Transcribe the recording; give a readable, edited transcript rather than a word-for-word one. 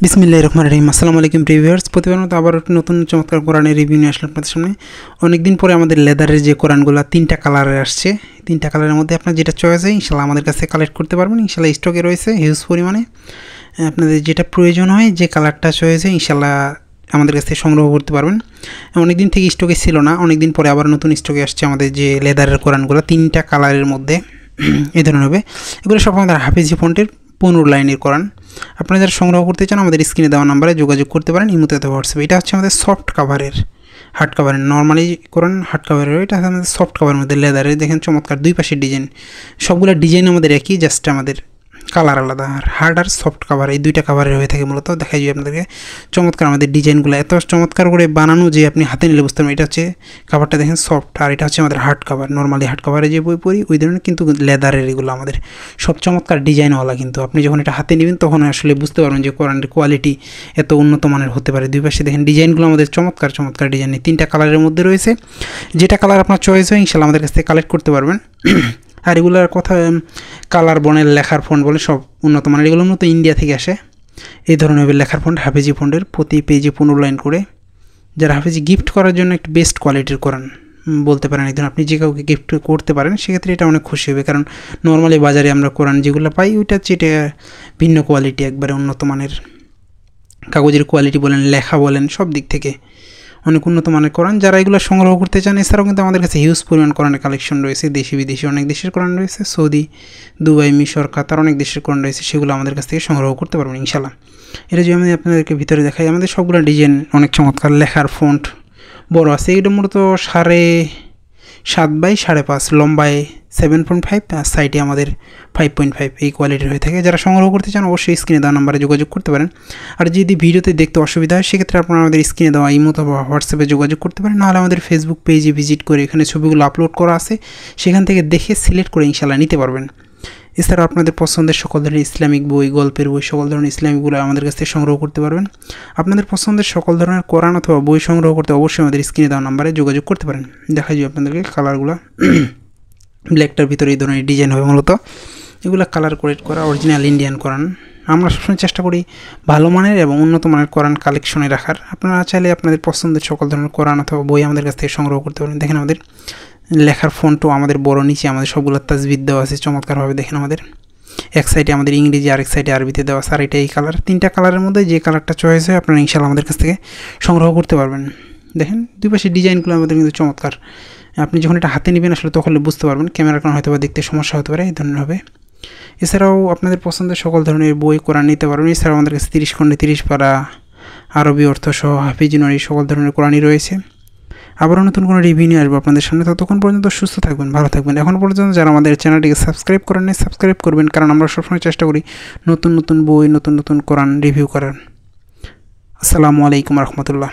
বিসমিল্লাহির রহমানির রহিম। আসসালামু আলাইকুম ভিউয়ার্স, প্রতিবারের মতো আবার একটি নতুন চমৎকার কোরআনের রিভিউ নিয়ে আসলাম আপনাদের সামনে। অনেকদিন পরে আমাদের লেদারের যে কোরআনগুলো 3টা কালারে আসছে, 3টা কালারের মধ্যে আপনার যেটা চয়েস হয় ইনশাআল্লাহ আমাদের কাছে কালেক্ট করতে পারবেন। ইনশাআল্লাহ স্টকে রয়েছে হিউজ পরিমাণে। আপনাদের যেটা প্রয়োজন হয়, যে কালারটা চয়েস হয় ইনশাআল্লাহ আমাদের কাছ থেকে সংগ্রহ করতে পারবেন। অনেকদিন থেকে স্টকে ছিল না, অনেকদিন পরে আবার নতুন স্টকে আসছে আমাদের যে লেদারের কোরআনগুলো 3টা কালারের মধ্যে এই ধরনের হবে। এগুলো সব আমাদের হাফিজি ফন্টের 15 লাইনের কোরআন। আপনারা যারা সংগ্রহ করতে চান আমাদের স্ক্রিনে দেওয়া নাম্বারে যোগাযোগ করতে পারেন, ইমোতে অথবা হোয়াটসঅ্যাপে। এটা হচ্ছে আমাদের সফট কাভারের, হার্ড কাভারের। নর্মালি কোরআন হার্ড কাভারের, এটা আমাদের সফট কাভারের মধ্যে লেদারের। দেখেন চমৎকার দুই পাশের ডিজাইন, সবগুলো ডিজাইন আমাদের একই, জাস্ট আমাদের কালার আলাদা। আর হার্ড আর সফট কাভার এই দুইটা কাভারের হয়ে থাকে মূলত। দেখাই যায় আপনাদেরকে চমৎকার আমাদের ডিজাইনগুলো এত চমৎকার করে বানানো যে আপনি হাতে নিলে বুঝতে পারবেন। এটা হচ্ছে কাভারটা দেখেন সফট, আর এটা হচ্ছে আমাদের হার্ড কাভার। নর্মালি হার্ড কাভারে যে বই পড়ি ওই ধরনের, কিন্তু লেদারের এগুলো আমাদের সব চমৎকার ডিজাইনওয়ালা। কিন্তু আপনি যখন এটা হাতে নেবেন তখন আসলে বুঝতে পারবেন যে কোরআনের কোয়ালিটি এত উন্নত মানের হতে পারে। দুই পাশে দেখেন ডিজাইনগুলো আমাদের চমৎকার চমৎকার ডিজাইন, 3টা কালারের মধ্যে রয়েছে। যেটা কালার আপনার চয়েস হয় ইনশাআল্লাহ আমাদের কাছ থেকে কালেক্ট করতে পারবেন। আর এগুলোর কথা কালার বনের লেখার ফন্ট বলে সব উন্নত মানের। এগুলো মূলত ইন্ডিয়া থেকে আসে। এই ধরনের লেখার ফন্ট হাফিজি ফন্টের, প্রতি পেজে 15 লাইন করে। যারা হাফিজি গিফট করার জন্য একটু বেস্ট কোয়ালিটির কোরআন বলতে পারেন, একদিন আপনি যে কাউকে গিফট করতে পারেন, সেক্ষেত্রে এটা অনেক খুশি হবে। কারণ নর্মালি বাজারে আমরা কোরআন যেগুলো পাই ওইটা হচ্ছে এটা ভিন্ন কোয়ালিটি, একবারে উন্নত মানের। কাগজের কোয়ালিটি বলেন, লেখা বলেন, সব দিক থেকে অনেক উন্নত মানের কোরআন। যারা এগুলো সংগ্রহ করতে চান, এছাড়াও কিন্তু আমাদের কাছে হিউজ পরিমাণ কোরআনের কালেকশন রয়েছে। দেশি বিদেশি অনেক দেশের কোরআন রয়েছে, সৌদি, দুবাই, মিশর, কাতার অনেক দেশের কোরআন রয়েছে। সেগুলো আমাদের কাছ থেকে সংগ্রহ করতে পারবেন ইনশাআল্লাহ। এটা যদি আমি আপনাদেরকে ভিতরে দেখাই, আমাদের সবগুলো ডিজাইন অনেক চমৎকার, লেখার ফন্ট বড় আছে। এটা মূলত 7.5 বাই 5.5, লম্বায় 7.5, আর সাইডে আমাদের 5.5 এই কোয়ালিটির হয়ে থাকে। যারা সংগ্রহ করতে চান অবশ্যই স্ক্রিনে দেওয়া নাম্বারে যোগাযোগ করতে পারেন। আর যদি ভিডিওতে দেখতে অসুবিধা হয় সেক্ষেত্রে আপনারা আমাদের স্ক্রিনে দেওয়া ইমো অথবা হোয়াটসঅ্যাপে যোগাযোগ করতে পারেন। নাহলে আমাদের ফেসবুক পেজে ভিজিট করে এখানে ছবিগুলো আপলোড করা আছে, সেখান থেকে দেখে সিলেক্ট করে ইনশাআল্লাহ নিতে পারবেন। এছাড়াও আপনাদের পছন্দের সকল ধরনের ইসলামিক বই, গল্পের বই, সকল ধরনের ইসলামিকগুলো আমাদের কাছ থেকে সংগ্রহ করতে পারবেন। আপনাদের পছন্দের সকল ধরনের কোরআন অথবা বই সংগ্রহ করতে অবশ্যই আমাদের স্ক্রিনে দেওয়া নাম্বারে যোগাযোগ করতে পারেন। দেখা যায় আপনাদেরকে কালারগুলো, ব্ল্যাকটার ভিতরে এই ধরনের ডিজাইন হবে মূলত। এগুলো কালার কোরেট করা অরিজিনাল ইন্ডিয়ান কোরআন। আমরা সবসময় চেষ্টা করি ভালো মানের এবং উন্নত মানের কোরআন কালেকশনে রাখার। আপনারা চাইলে আপনাদের পছন্দের সকল ধরনের কোরআন অথবা বই আমাদের কাছ থেকে সংগ্রহ করতে পারেন। দেখেন আমাদের লেখার ফন্টও আমাদের বড়, নিচে আমাদের সবগুলো তাজবিদ দেওয়া আছে চমৎকারভাবে। দেখেন আমাদের এক সাইডে আমাদের ইংরেজি, আরেক সাইডে আরবিতে দেওয়া আছে। আর এটা এই কালার, 3টা কালারের মধ্যে যে কালারটা চয়েস হয় আপনারা ইনশাআল্লাহ আমাদের কাছ থেকে সংগ্রহ করতে পারবেন। দেখেন দুই পাশে ডিজাইনগুলো আমাদের কিন্তু চমৎকার। আপনি যখন এটা হাতে নেবেন আসলে তখন বুঝতে পারবেন, ক্যামেরার কারণে হয়তো বা দেখতে সমস্যা হতে পারে, এই ধরনের হবে। এছাড়াও আপনাদের পছন্দের সকল ধরনের বই কোরআন নিতে পারবেন। এছাড়াও আমাদের কাছে 30 খণ্ডে 30 পারা আরবি অর্থ সহ হাফিজি নুরি সকল ধরনের কোরআনই রয়েছে। আবারও নতুন কোনো রিভিউ নিয়ে আসবো আপনাদের সামনে। ততক্ষণ পর্যন্ত সুস্থ থাকবেন, ভালো থাকবেন। এখন পর্যন্ত যারা আমাদের চ্যানেলটিকে সাবস্ক্রাইব করেন নাই, সাবস্ক্রাইব করবেন, কারণ আমরা সবসময় চেষ্টা করি নতুন নতুন বই, নতুন নতুন কোরআন রিভিউ করার। আসসালামু আলাইকুম রহমতুল্লাহ।